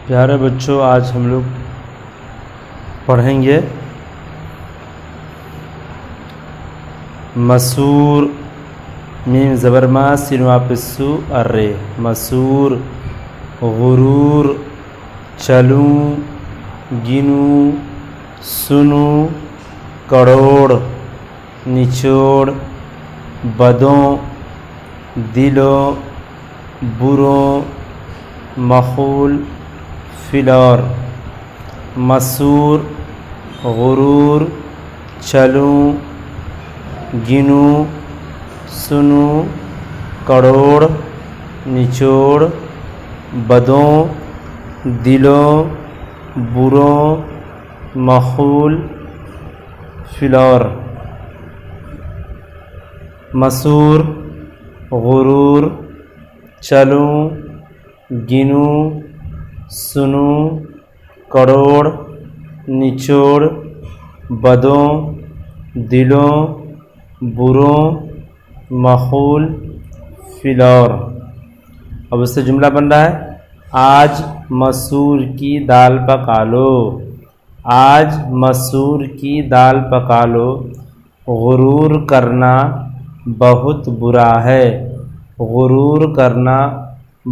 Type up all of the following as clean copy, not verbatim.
پیارے بچوں، آج ہم لوگ پڑھیں گے مسور میم زبر ما سین واپس سو ارے مسور، غرور، چلوں، گنوں، سنوں، کروڑ، نچوڑ، بدوں، دلوں، بروں، مخول، فلور۔ مسور، غرور، چلوں، گنوں، سنوں، کروڑ، نچوڑ، بدوں، دلوں، بروں، مخول، فلور۔ مسور، غرور، چلوں، گنوں، سنوں، کروڑ، نچوڑ، بدوں، دلوں، بروں، مخول، فلور۔ اب اس سے جملہ بن رہا ہے، آج مسور کی دال پکا لو، آج مسور کی دال پکا لو، غرور کرنا بہت برا ہے، غرور کرنا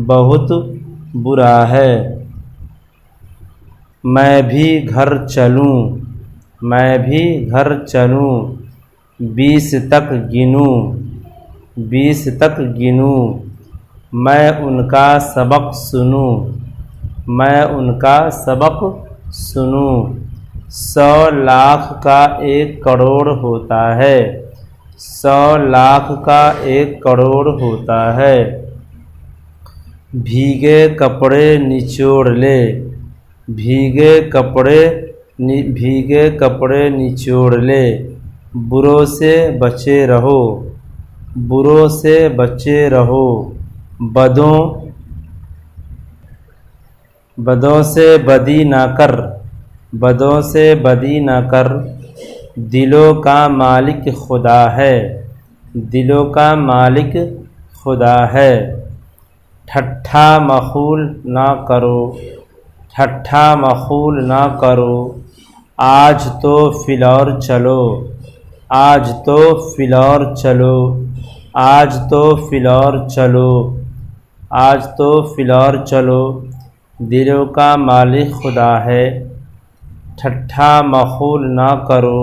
بہت برا ہے۔ میں بھی گھر چلوں، میں بھی گھر چلوں، 20 تک گنوں، 20 تک گنوں، میں ان کا سبق سنوں، میں ان کا سبق سنوں۔ 100 لاکھ کا 1 کروڑ ہوتا ہے، 100 لاکھ کا 1 کروڑ ہوتا ہے۔ بھیگے کپڑے نچوڑ لے، بھیگے کپڑے نچوڑ لے، بروں سے بچے رہو، بروں سے بچے رہو، بدوں سے بدی نہ کر، بدوں سے بدی نہ کر، دلوں کا مالک خدا ہے، دلوں کا مالک خدا ہے۔ ٹھٹھا مخول نہ کرو، ٹھٹھا مخول نہ کرو، آج تو فلور چلو، آج تو فلور چلو، آج تو فلور چلو، آج تو فلور چلو، دلوں کا مالک خدا ہے، ٹھٹھا مخول نہ کرو،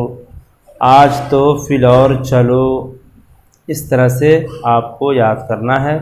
آج تو فلور چلو۔ اس طرح سے آپ کو یاد کرنا ہے۔